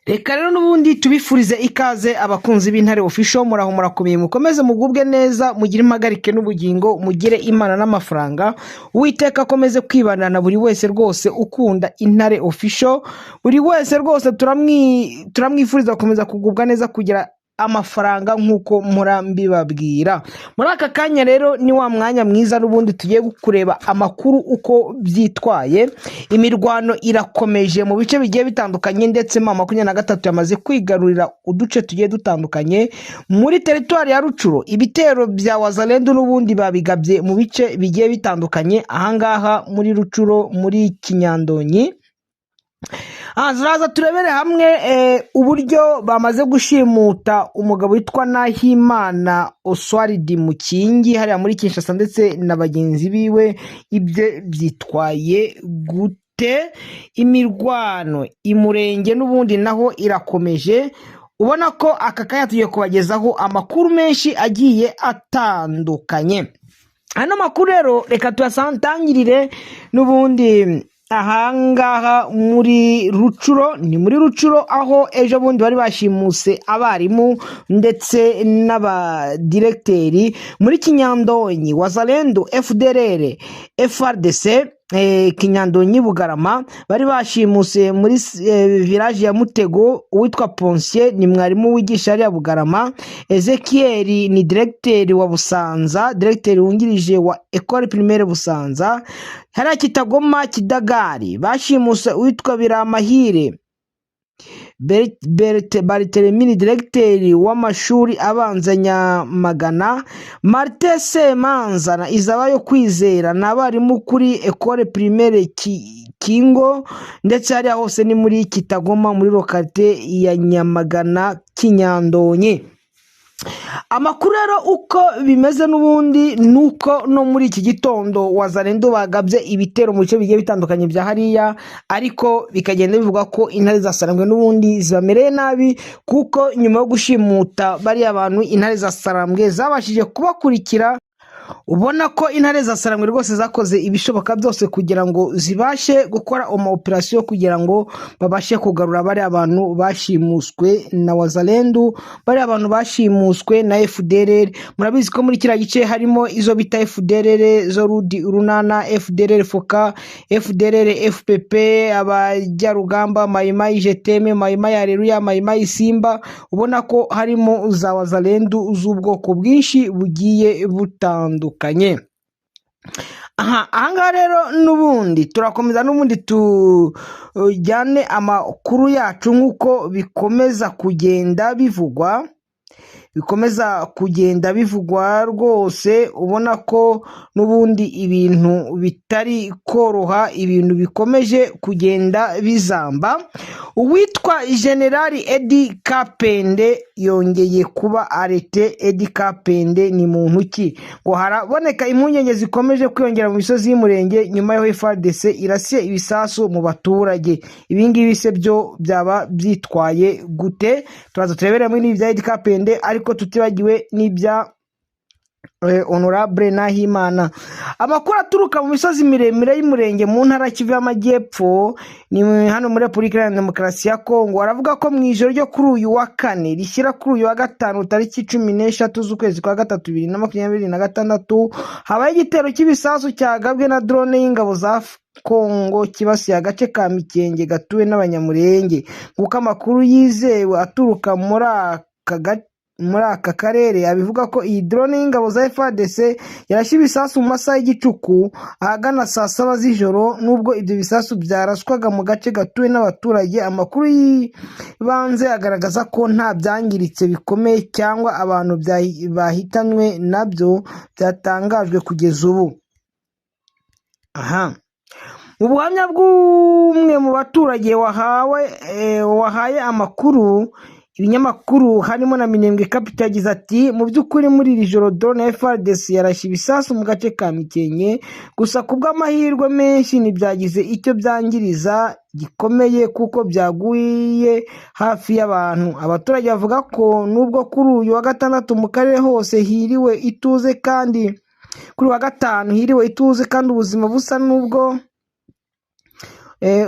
Reka rero n'ubundi tubifurize ikaze abakunzi b'Intare Official, muraho murakomeye, mukomeze mugubwe neza, mugire impagarike n'ubugingo, mugire imana n'amafaranga. Uwiteka akomeze kwibanira na buri wese rwose ukunda Intare Official, buri wese rwose turamwifuriza gukomeza kugubwa neza, kugira amafaranga nk'uko murambibabwira. Muri aka kanya rero ni wa mwanya mwiza n'ubundi tugiye kureba amakuru uko byitwaye. Imirwano irakomeje mu bice bigiye bitandukanye, ndetse M23 yamaze kwigarurira uduce tugiye dutandukanye muri teritwari ya Rucuro. Ibitero bya Wazalendo n'ubundi babigabye mu bice bigiye bitandukanye ahangaha muri Rucuro, muri Kinyandonyi. Ziraza turebere hamwe uburyo bamaze gushimuta umugabo witwa Nahimana Oswald Mukingi hariya muri Kinshasa, ndetse na bagenzi biwe. Ibyo byitwaye gute? Imirwano imurenge n'ubundi naho irakomeje, ubona ko aka kanya tugiye kubagezaho amakuru menshi agiye atandukanye. Ano makuru rero reka tuyasantangirire n'ubundi ahangaha muri Rucuro. Ni muri Rucuro aho ejo bundi bari bashimuse abarimu ndetse n'abadirecteri. Muri Kinyandonyi Wazalendo, FDLR, FRDC, Kinyandonyi Bugarama bari bashimuse muri village ya Mutego uwitwa Ponsier, ni mwarimu wigisha hariya Bugarama. Ezekiel ni directeur wa Busanza, directeur wungirije wa Ecole Primaire Busanza. Hariya Kitagoma Kidagari bashimuse uwitwa Biramahire Barthelemy, directeur w'amashuri abanza Nyamagana. Martin Semanza na Izabayo Kwizera n'abarimu kuri Ecole Primaire Kingo, ndetse hariya hose ni muri Kitagoma muri localité ya Nyamagana Kinyandonyi. Amakuru rero uko bimeze n'ubundi nuko no muri iki gitondo Wazalendo bagabye ibitero mu bice bigiye bitandukanye bya hariya, ariko bikagenda bivuga ko Intare zasarambwe n'ubundi zibamereye nabi, kuko nyuma yo gushimuta bari abantu Intare zasarambwe zabashije kubakurikira. Ubona ko Intare zasarambwe rwose zakoze ibishoboka byose kugira ngo zibashe gukora operation kugira ngo babashe kugarura bari abantu bashimuswe na Wazalendo, bari abantu bashimuswe na FDLR. Murabizi ko muri kiriya gice harimo izo bita FDLR zo Rudi Urunana, FDLR Foka, FDLR FPP, abajya rugamba, Maimai Jeteme, Maimai Haleluya, Maimai Simba. Ubona ko harimo za Wazalendo z'ubwoko bwinshi bugiye butandukanye. Ahangaha rero n'ubundi turakomeza n'ubundi tujyane amakuru yacu nk'uko bikomeza kugenda bivugwa rwose. Ubona ko n'ubundi ibintu bitari koroha, ibintu bikomeje kugenda bizamba. Uwitwa General Edi Kapende yongeye kuba arete. Edi Kapende ni muntu ki? Ngo haraboneka impungenge zikomeje kwiyongera mu misozi y'umurenge nyuma y'aho FARDC irasiye ibisasu mu baturage. Ibingibi se byo byaba byitwaye gute? Turaza turebera muri ibya Edi Kapende, ariko tutibagiwe n'ibya Honorable Nahimana. Amakuru aturuka mu misozi miremire y'umurenge mu ntara Kivu y'Amajyepfo ni hano muri Repubulika Iharanira Demokarasi ya Kongo. Aravuga ko mu ijoro ryo kuri uyu wa kane rishyira kuri uyu wa gatanu tariki 13 z'ukwezi kwa gatatu 2026 habaye igitero cy'ibisasu cyagabwe na drone y'ingabo za Kongo kibasiye agace ka Mikenge gatuwe n'abanyamurenge. Kuko amakuru yizewe aturuka muri aka karere abivuga ko iyi drone y'ingabo za FARDC yarashye ibisasu mu masaha y'igicuku ahagana saa 7 z'ijoro. Nubwo ibyo bisasu byaraswaga mu gace gatuwe n'abaturage, amakuru yibanze agaragaza ko nta byangiritse bikomeye cyangwa abantu bahitanwe nabyo byatangajwe kugeza ubu. Mu buhamya bw'umwe mu baturage wahaye amakuru ibinyamakuru harimo na Minembwe Capital, yagize ati mu by'ukuri muri iri joro drone ya FARDC yarashye ibisasu mu gace ka Mikenke, gusa kubw'amahirwe menshi ntibyagize icyo byangiriza gikomeye kuko byaguye hafi y'abantu. Abaturage bavuga ko nubwo kuri uyu wa gatandatu mu karere hose hiriwe ituze, kandi kuri wa gatanu hiriwe ituze kandi ubuzima busa nubwo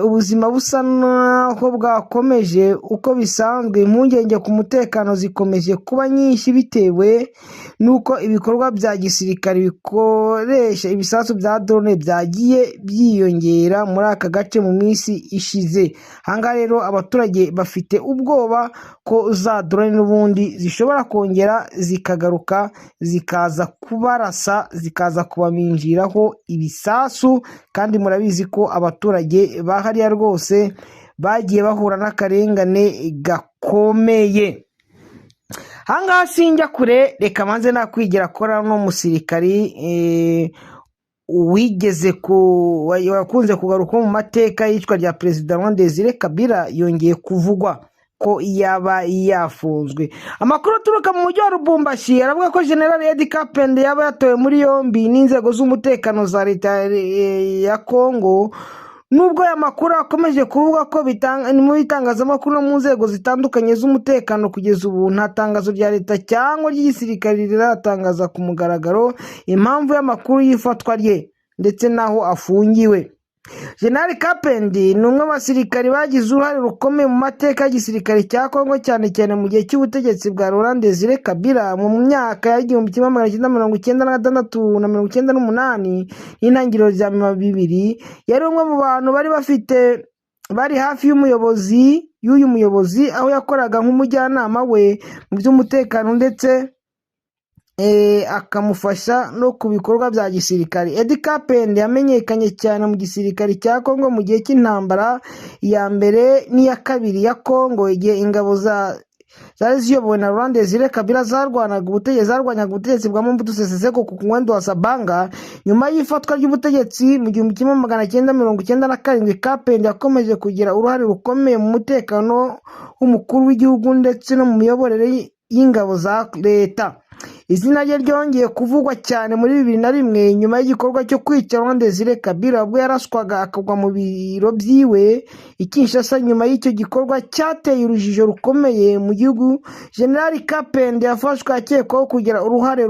ubuzima busa naho bwakomeje uko bisanzwe. Impungenge ku mutekano zikomeje kuba nyinshi bitewe n'uko ibikorwa bya gisirikare bikoresha ibisasu bya drone byagiye byiyongera muri aka gace mu minsi ishize. Ahangaha rero abaturage bafite ubwoba ko za drone n'ubundi zishobora kongera zikagaruka zikaza kubarasa, zikaza kubaminjiraho ibisasu, kandi murabizi ko abaturage bahariya rwose bagiye bahura n'akarengane gakomeye. Ahangaha sinjya kure, reka manze nakwigira kora n'umusirikari wigeze wakunze kugaruka mu mateka y'icwa rya Perezida Laurent Desire Kabila, yongeye kuvugwa ko yaba yafunzwe. Amakuru aturuka mu mujyi wa Lubumbashi aravuga ko General Edi Kapende yaba yatowe muri yombi n'inzego z'umutekano za leta ya Kongo. Nubwo aya makuru akomeje kuvuga ko mu bitangazamakuru no mu nzego zitandukanye z'umutekano, kugeza ubu nta tangazo rya leta cyangwa ry'igisirikare riratangaza ku mugaragaro impamvu y'amakuru y'ifatwa rye ndetse n'aho afungiwe. General Kapende ni umwe mu basirikari bagize uruhare rukomeye mu mateka y'igisirikare cya Kongo, cyane cyane mu gihe cy'ubutegetsi bwa Laurent Desire Kabila mu myaka ya 1996 na 1998 n'intangiriro za 2000. Yari umwe mu bantu bari hafi y'uyu muyobozi aho yakoraga nk'umujyanama we mu by'umutekano ndetse akamufasha no ku bikorwa bya gisirikare. Edi Kapende yamenyekanye cyane mu gisirikare cya Kongo mu gihe cy'intambara ya mbere n'iya kabiri ya Kongo, igihe ingabo zari ziyobowe na Laurent Desire Kabila zarwanyaga ubutegetsi bwa Mobutu Sese Seko ku Ngwendo wa Sabanga. Nyuma y'ifatwa ry'ubutegetsi mu 1997, Kapende yakomeje kugira uruhare rukomeye mu mutekano w'umukuru w'igihugu ndetse no mu miyoborere y'ingabo za leta. Izina rye ryongeye kuvugwa cyane muri 2001 nyuma y'igikorwa cyo kwica Laurent Desire Kabila ubwo yaraswaga akagwa mu biro byiwe i Kinshasa. Nyuma y'icyo gikorwa cyateye urujijo rukomeye mu gihugu, General Kapende yafashwe akekwaho kugira uruhare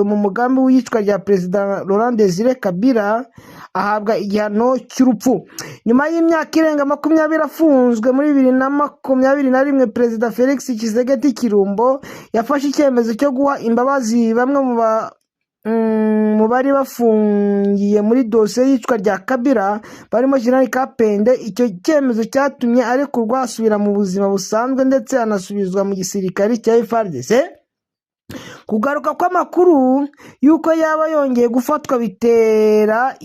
mu mugambi w'iyicwa rya Perezida Laurent Desire Kabila, ahabwa igihano cy'urupfu. Nyuma y'imyaka irenga 20 afunzwe, muri 2021 Perezida Felix Tshisekedi Chilombo yafashe icyemezo cyo guha imbabazi bamwe mu bari bafungiye muri dosiye y'icwa rya Kabila barimo General Kapende. Icyo cyemezo cyatumye arekurwa asubira mu buzima busanzwe ndetse anasubizwa mu gisirikare cya FARDC. Kugaruka kw'amakuru y'uko yaba yongeye gufatwa bitera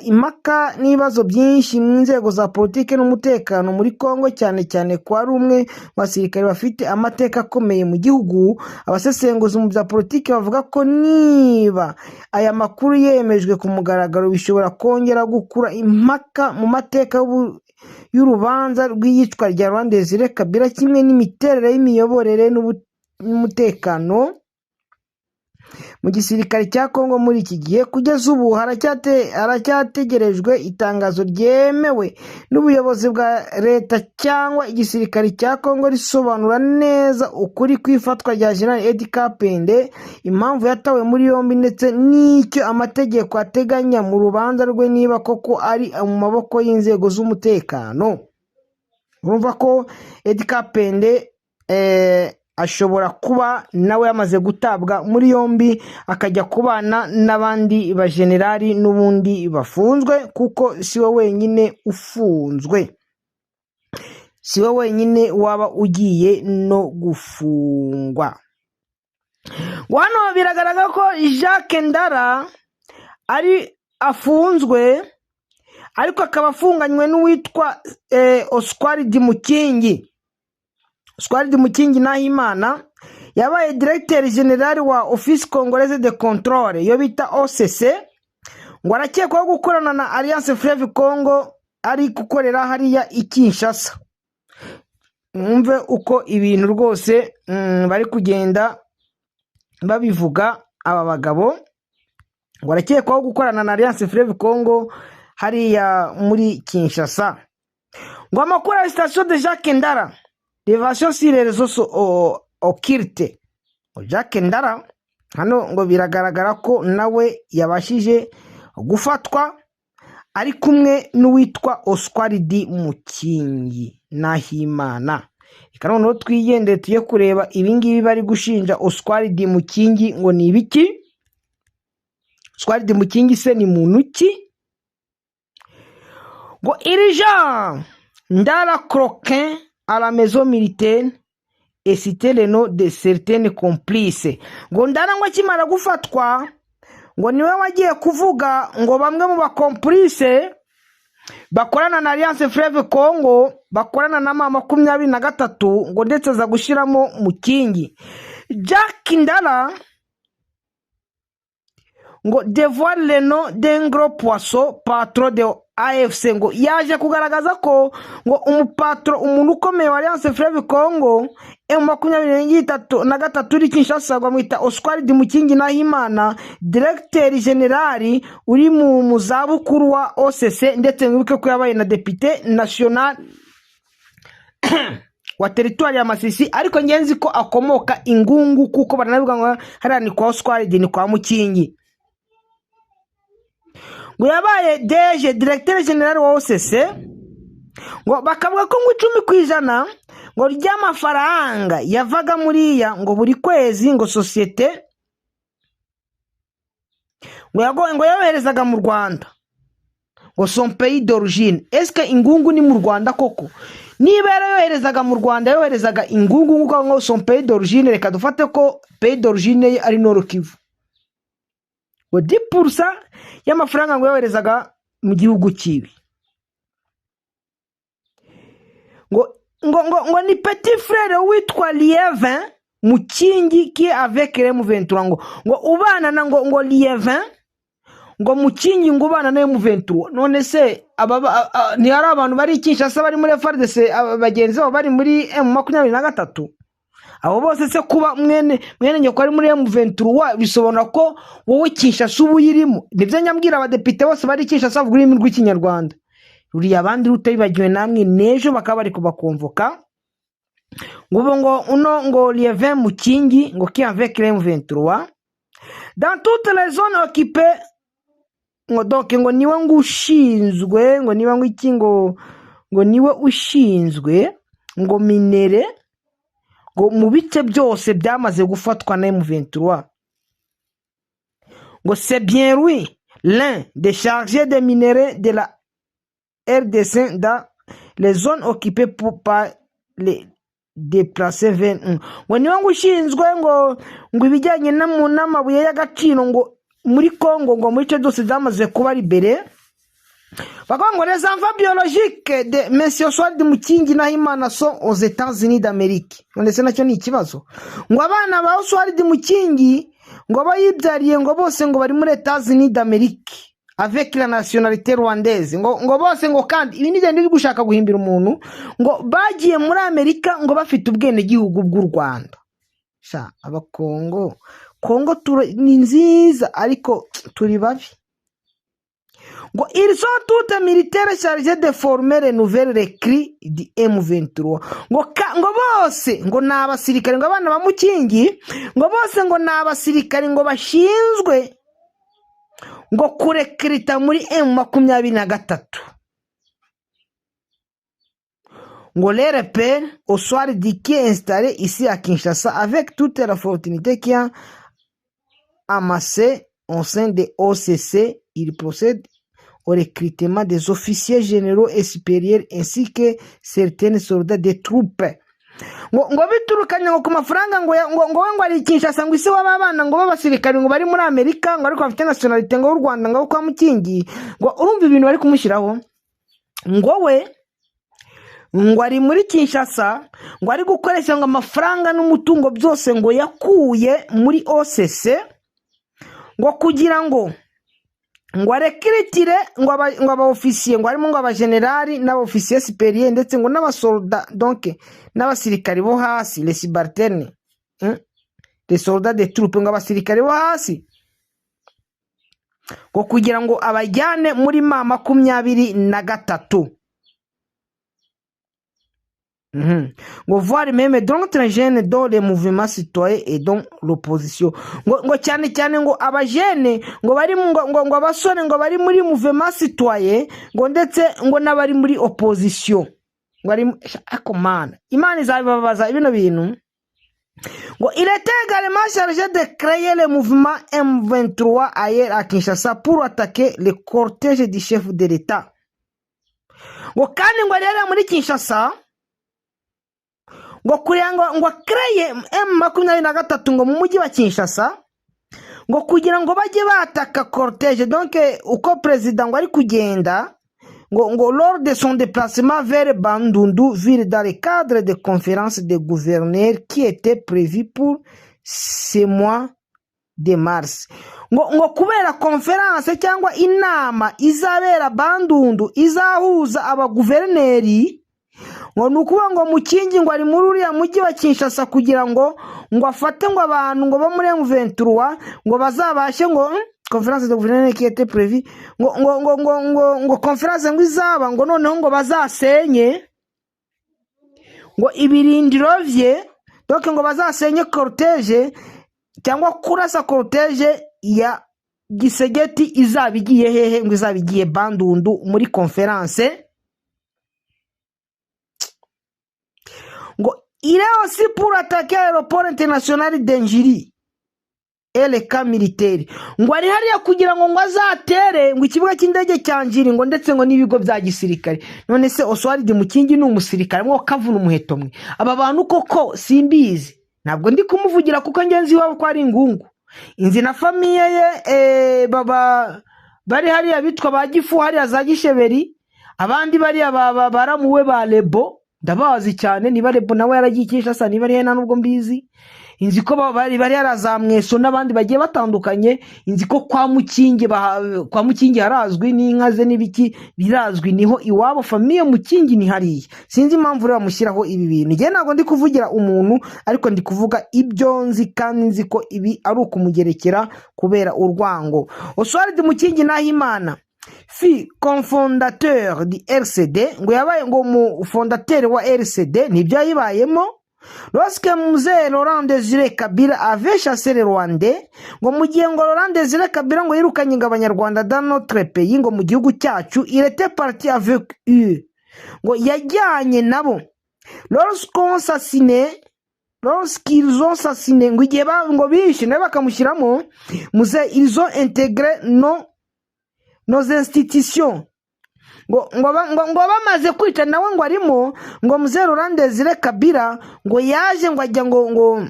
impaka n'ibibazo byinshi mu nzego za politiki n'umutekano muri Kongo, cyane cyane ko ari umwe mu basirikare bafite amateka akomeye mu gihugu. Abasesenguzi mu bya politiki bavuga ko niba aya makuru yemejwe ku mugaragaro, bishobora kongera gukura impaka mu mateka y'urubanza rw'iyicwa rya Laurent Desire Kabila, kimwe n'imiterere y'imiyoborere n'umutekano mu gisirikare cya Kongo muri iki gihe. Kugeza ubu haracyategerejwe itangazo ryemewe n'ubuyobozi bwa leta cyangwa igisirikare cya Kongo risobanura neza ukuri kw'ifatwa rya General Edi Kapende, impamvu yatawe muri yombi ndetse n'icyo amategeko ateganya mu rubanza rwe, niba koko ari mu maboko y'inzego z'umutekano. Urumva ko Edi Kapende ashobora kuba nawe yamaze gutabwa muri yombi akajya kubana n'abandi bajenerali n'ubundi bafunzwe, kuko si we wenyine ufunzwe, si we wenyine waba ugiye no gufungwa. Hano biragaragara ko Jacques Ndara afunzwe, ariko akaba afunganywe n'uwitwa Oscar Dimukingi. Oscar Dimukingi Nahimana yabaye Directeur General wa Office Congolaise de Contrôle, yo bita OCC, ngo arakekwaho gukorana na Alliance Fleuve Congo ari gukorera hariya i Kinshasa. Mwumve uko ibintu rwose bari kugenda babivuga aba bagabo, ngo arakekwaho gukorana na Alliance Fleuve Congo hariya muri Kinshasa. Ngo amakuru ya station de Jacques Ndara, révélation sur les réseaux occultes. Jacques Ndara hano ngo biragaragara ko nawe yabashije gufatwa ari kumwe n'uwitwa Oswald Mukingi Nahimana. Reka noneho twigendere tuye kureba ibingibi bari gushinja Oswald Mukingi ngo ni ibiki. Oswald Mukingi se ni muntu ki? Ngo Irija Ndala Croquin à la maison militaire et citer le nom de certaines complices. Ngo Ndala ngo akimara gufatwa ngo niwe wagiye kuvuga ngo bamwe mu bakomplice bakorana na Alliance Fleuve Congo, bakorana na M23 ngo ndetse za gushiramo Mukingi. Jack Ndala ngo dévoile le nom d'un gros poisson patron de AFC. Ngo yaje kugaragaza ko ngo umupatro umuntu ukomeye wa Alliance Fleuve Congo M23 uri Kinshasa bamwita Oswald Mukingi Nahimana, directeur general uri mu muzabukuru wa OCC, ndetse mwibuke ko yabaye na député national wa territoire ya Masisi, ariko ngenzi ko akomoka Ingungu kuko baranavuga ngo harani kwa Oswald ni kwa Mukingi. Ngo yabaye DG directeur general wa OCC, ngo bakavuga ko ngo 10% ngo ry'amafaranga yavaga muriya ngo buri kwezi ngo societe ngo yoherezaga mu Rwanda ngo son pays d'origine. Est-ce que Ingungu ni mu Rwanda koko? Niba yoherezaga mu Rwanda yoherezaga Ingungu ngo son pays d'origine, reka dufate ko pays d'origine ari Nord Kivu. Ngo 10% y'amafaranga ngo yoherezaga mu gihugu kibi. Ngo ni petit frère witwa Lievin Mukingi qui avec M23 ngo ubana na ngo Lievin ngo Mukingi ngo ubana na M23. None se ni hari abantu bari Kinshasa bari muri FARDC abagenzi babo bari muri M23? Abo bose se kuba mwene nyoko ari muri M23 bisobanura ko wowe Kinshasa ubu yirimo? Nivyo nyambwira abadepite bose bari Kinshasa bavuga ururimi rw'ikinyarwanda. Ruri abandi rutabibagiwe namwe nejo bakaba bari kubakonvoka ngo Lievin Mukingi ngo qui avec M23 dans toutes les zones occupées. Ngo donc ngo niwe ngushinzwe ngo niba ngo iki ngo niwe ushinzwe ngo minere ngo mu bice byose byamaze gufatwa na M23. Ngo c'est bien lui l'un des chargés des minéraux de la RDC dans les zones occupées par les déplacés 21. Ngo niwe ngushinzwe ngo ibijyanye n'amabuye y'agaciro ngo muri Congo ngo muri cyo byose byamaze kuba libéré. Bakaba ngo les enfants biologiques de Monsieur Oswald Mukingi Nahimana sont aux États-Unis d'Amérique. None se nacyo ni ikibazo. Ngo abana ba Oswald Mukingi ngo bayibyariye ngo bose ngo bari muri États-Unis d'Amérique avec la nationalité rwandaise. Ngo bose ngo kandi ibi nigende biri gushaka guhimbira umuntu ngo bagiye muri Amerika ngo bafite ubwene gihugu bw'u Rwanda. Sha abakongo Congo ni nziza ariko turi babi. Ngo ils sont tous militaires chargés de former les nouvelles recrues du M23. Ngo bose ngo nabasirikare ngo abana ba Mukingi ngo bose ngo nabasirikare ngo bashinzwe ngo kurekrita muri M23. Ngo les repères Oswald qui est installé ici à Kinshasa avec toute la opportunité qui a amassé au sein de OCC, il procède au recrutement des officiers généraux et supérieurs ainsi que certains soldats des troupes. Ngo biturukanye ngo ku mafaranga ngo ari Kinshasa ngo isi w'abana ngo babasirikare ngo bari muri Amerika ngo ariko bafite nationalité ngo y'u Rwanda ngo kwa Mukingi. Ngo urumva ibintu bari kumushyiraho ngo we ngo ari muri Kinshasa ngo ari gukoresha ngo amafaranga n'umutungo byose ngo yakuye muri OCC ngo kugira ngo arekritire ngo aba officier ngo harimo ngo aba generali n'aba officier supérieur ndetse ngo n'abasolda donc n'abasirikari bo hasi les subalternes les soldats de troupes ngo abasirikari bo hasi ngo kugira ngo abajyane muri M23. ngo voir même d'autres jeunes dans les mouvements citoyens et dans l'opposition ngo cyane cyane ngo abajene ngo bari ngo abasore ngo bari muri mouvement citoyen ngo ndetse ngo n'abari muri opposition ngo ari akomana Imana izabibabaza ibino bintu ngo il était également chargé de créer le mouvement M23 ailleurs à Kinshasa pour attaquer le cortège du chef de l'État ngo kandi ngo rero muri Kinshasa ngo kuriya ngo kreye M23 ngo mu mujyi wa Kinshasa ngo kugira ngo bajye bataka cortège donc uko president ngo ari kugenda ngo lors de son déplacement vers Bandundu ville dans le cadre de conférence des gouverneurs qui était prévue pour ce mois de mars ngo kubera conférence cyangwa inama izabera Bandundu izahuza abaguverneri ngo nukuba ngo Mukingi ngo ari muri uriya mujyi wa Kinshasa kugira ngo afate ngo abantu ngo bo muri M23 ngo bazabashe ngo conférence de gouverneurs qui était prévue ngo conférence ngo izaba ngo noneho ngo bazasenye ngo ibirindiro vye donc ngo bazasenye cortège cyangwa kurasa cortège ya Gisegeti izabigiye hehe ngo izabigiye Bandundu muri conférence ngo il est aussi pour attaquer l'aéroport international d'Enjiri et les camps militaires ngo ari hariya kugira ngo azatere ngo ikibuga cy'indege cya Njiri ngo ndetse ngo n'ibigo bya gisirikare none se Oswald Mukingi ni umusirikare mwo kavuna umuheto mwe aba bantu koko simbizi ntabwo ndi kumuvugira kuko ngenzi wabo ko ari ingungu inzi na famiye ye baba bari hariya bitwa ba Gifu hariya za Gisheberi abandi bari baramuwe ba Lebo ndabazi cyane niba Lebo nawe yaragiye Kinshasa niba ari hena nubwo mbizi inzi ko bari yarazamweso n'abandi bagiye batandukanye inzi ko kwa Mukingi harazwi n'inka ze n'ibiki birazwi niho iwabo famiye Mukingi ni hariya sinzi impamvu rero bamushyiraho ibi bintu nge ntabwo ndi kuvugira umuntu ariko ndi kuvuga ibyo nzi kandi nzi ko ibi ari ukumugerekera kubera urwango Oswald Mukingi Nahimana fi cofondateur du RCD ngo yabaye ngo mu fondateur wa RCD nibyo yayibayemo lorsque Mzee Laurent Désiré Kabila avait chassé les Rwandais ngo mu gihe ngo Laurent Désiré Kabila ngo yirukanye ngo abanyarwanda dans notre pays ngo mu gihugu cyacu il était parti avec eux ngo yajyanye nabo lorsqu'ils ont assassiné ngo igihe ngo bishe nawe bakamushyiramo Mzee ils ont intégré nos institutions ngo bamaze kwica nawe ngo arimo ngo Mzee Laurent Désiré Kabila ngo yaje ngo ajya ngo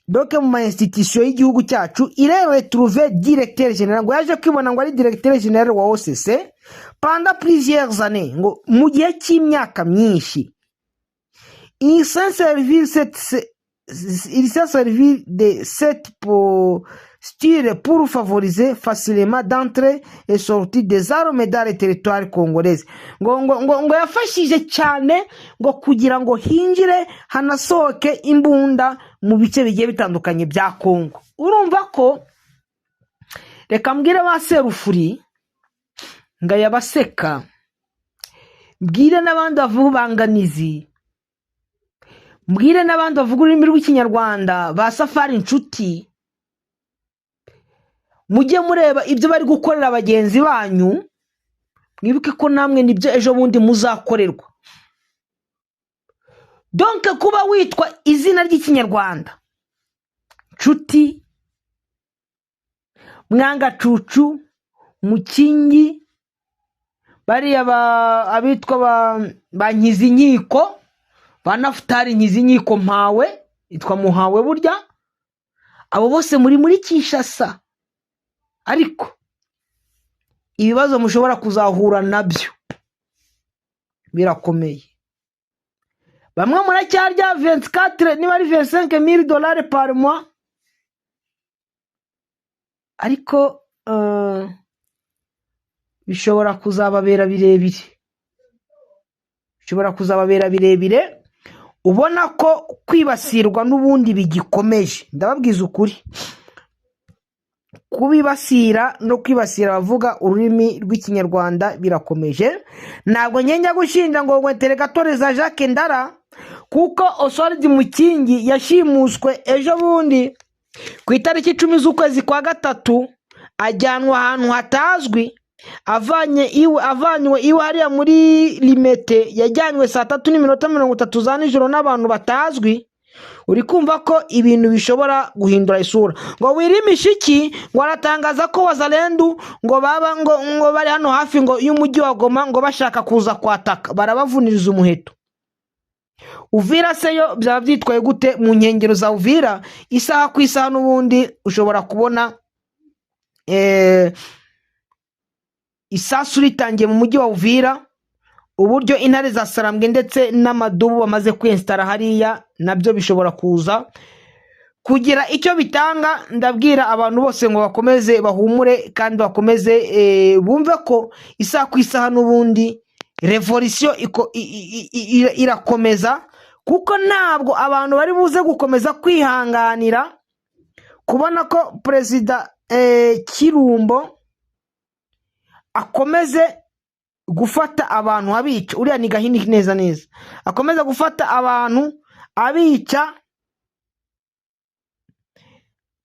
donc mu institution y'igihugu cyacu il est retrouvé directeur général ngo yaje kwibona ngo ari directeur général wa OCC pendant plusieurs années ngo mu gihe cy'imyaka myinshi il s'est servi de cette pour favoriser facilement d'entrée et sortie des armes dans les territoires congolais ngo yafashije cyane ngo kugira ngo hinjire hanasohoke imbunda mu bice bigiye bitandukanye bya Kongo urumva ko reka mbwire ba Serufuri nga yabaseka mbwire n'abandi bavuga banganizi mbwire n'abandi bavuga ururimi rw'ikinyarwanda ba Safari Inshuti mujye mureba ibyo bari gukorera bagenzi banyu mwibuke ko namwe nibyo ejo bundi muzakorerwa donc kuba witwa izina ry'ikinyarwanda Nshuti Mwangacucu Mukingi bariya abitwa ba Nkizinkiko ba Nafutari Nkizinkiko Mpawe itwa Muhawe burya abo bose muri Kinshasa ariko ibibazo mushobora kuzahura nabyo birakomeye bamwe muracyarya 24 niba ari $25,000 par mois ariko bishobora kuzababera birebire ubona ko kwibasirwa n'ubundi bigikomeje ndababwiza ukuri kubibasira no kwibasira abavuga ururimi rw'ikinyarwanda birakomeje ntabwo njya gushinja ngo Tereka Toreza Jacques Ndara kuko Oswald Mukingi yashimuswe ejo bundi ku itariki 10 z'ukwezi kwa gatatu, ajyanwa ahantu hatazwi, avanywe iwe hariya muri Limete, yajyanywe saa 3:30 za nijoro n'abantu batazwi. Uri kumva ko ibintu bishobora guhindura isura. Ngo Wirimishiki ngo aratangaza ko Wazalendo ngo bari hano hafi ngo y'umujyi wa Goma ngo bashaka kuza kwataka, barabavuniriza umuheto. Uvira seyo byaba byitwaye gute? Mu nkengero za Uvira isaha ku isaha n'ubundi ushobora kubona isasu ritangiye mu mujyi wa Uvira. Uburyo intare za Sarambwe ndetse n'amadubu bamaze kwinstara hariya nabyo bishobora kuza kugira icyo bitanga. Ndabwira abantu bose ngo bakomeze bahumure kandi bakomeze bumve ko isaha ku isaha n'ubundi revolution irakomeza, kuko ntabwo abantu bari buze gukomeza kwihanganira kubona ko Perezida Kirumbo akomeze gufata abantu abica. Uriya ni Gahini neza neza, akomeza gufata abantu abica,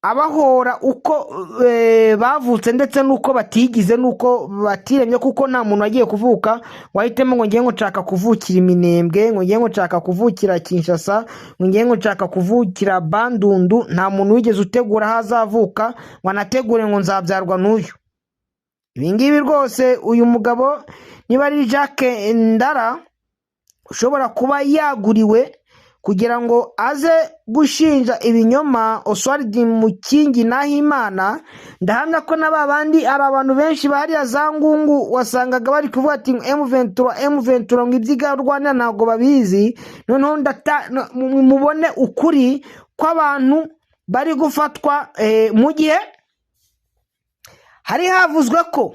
abahora uko bavutse ndetse nuko batigize nuko batiremye, kuko nta muntu agiye kuvuka wahitemo ngo ngiye ngo nshaka kuvukira Iminembwe, ngo ngiye ngo nshaka kuvukira Kinshasa, ngo ngiye ngo nshaka kuvukira Bandundu. Nta muntu wigeze utegura hazavuka ngo anategure ngo nzabyarwa n'uyu. Ibingibi rwose uyu mugabo niba ari Jacques Ndara ushobora kuba yaguriwe kugira ngo aze gushinja ibinyoma Oswald Mukingi Nahimana. Ndahamya ko n'abandi ari abantu benshi bahariya za Ngungu wasangaga bari kuvuga ati M23 ngo ibyiga Rwanda ntago babizi. Noneho mubone ukuri kw'abantu bari gufatwa mu gihe hari havuzwe ko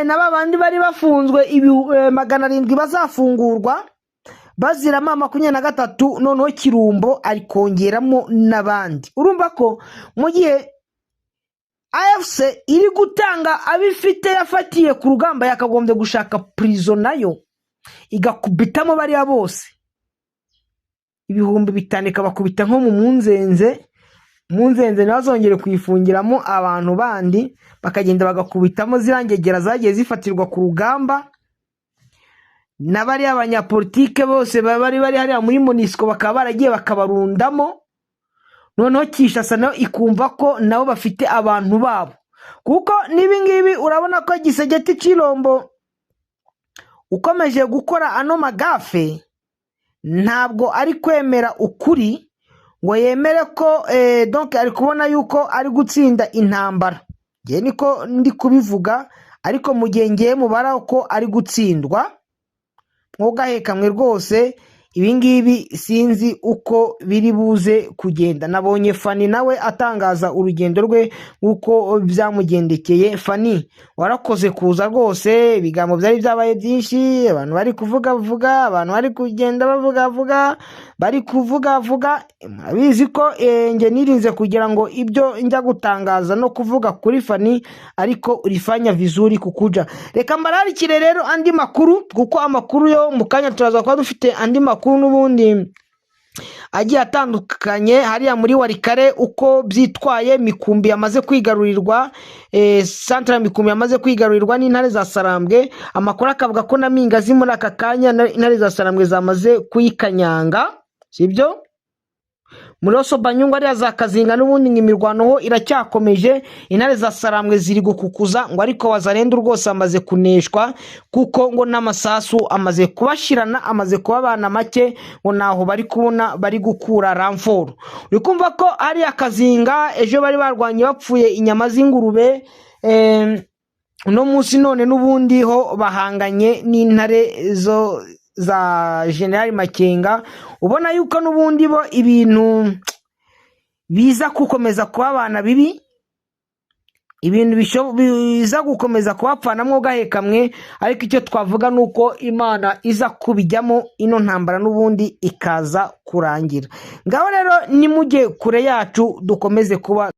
n'abandi bari bafunzwe 700 bazafungurwa bazira 23. Noneho Kirumbo ari kongeramo n'abandi. Urumva ko mu gihe AFC iri gutanga abifite yafatiye ku rugamba, yakagombye gushaka prison nayo igakubitamo bariya bose 5,000 bakubita nko mu munzenze ntazongere kwifungiramo abantu bandi, bakagenda bagakubitamo zirangegera zagiye zifatirwa ku rugamba. N'abari abanyapolitike bose bari hariya muri Monisco bakaba baragiye bakabarundamo. Noneho Kinshasa nayo ikumva ko nabo bafite abantu babo, kuko nibingibi urabona ko Gisegeti Chilombo ukomeje gukora ano magafe ntabwo ari kwemera ukuri ngo yemere ko donc ari kubona yuko ari gutsinda intambara. Ngiye niko ndi kubivuga, ariko mu gihe ngiye mubara ko ari gutsindwa mwogahekamwe rwose. Ibingibi sinzi uko biri buze kugenda. Nabonye Fani nawe atangaza urugendo rwe uko byamugendekeye. Fani warakoze kuza rwose, ibigambo byari byabaye byinshi, abantu bari kuvuga abantu bari kugenda bavuga bari kuvuga. Abizi ko nge nirinze kugira ngo ibyo njya gutangaza no kuvuga kuri Fani, ariko urifanya vizuri kukuja. Reka mbararikire rero andi makuru, kuko amakuru yo mukanya turaza kwa dufite andi makuru n'ubundi agiye atandukanye hariya muri Warikare, uko byitwaye. Mikumbi yamaze kwigarurirwa, centre Mikumbi yamaze kwigarurirwa n'intare za Sarambwe. Amakuru akavuga ko na Mingazi muri aka kanya intare za Sarambwe zamaze kuyikanyanga, sibyo? Muri Oso Banyungwa ari za Kazinga n'ubundi imirwano ho iracyakomeje. Intare za Sarambwe ziri gukukuza ngo ariko Wazalendo rwose amaze kuneshwa, kuko ngo n'amasasu amaze kubashirana, amaze kubabana make, ngo naho bari kubona bari gukura ramforo. Uri kumva ko ari Akazinga ejo bari barwanye bapfuye inyama z'ingurube, no munsi none n'ubundi ho bahanganye n'intare zo za General Makenga. Ubona yuko n'ubundi bo ibintu biza gukomeza kuba abana bibi, ibintu biza gukomeza kubapfanamwo gahekamwe. Ariko icyo twavuga nuko Imana iza kubijyamo ino ntambara n'ubundi ikaza kurangira. Ngaho rero nimujye kure yacu dukomeze kuba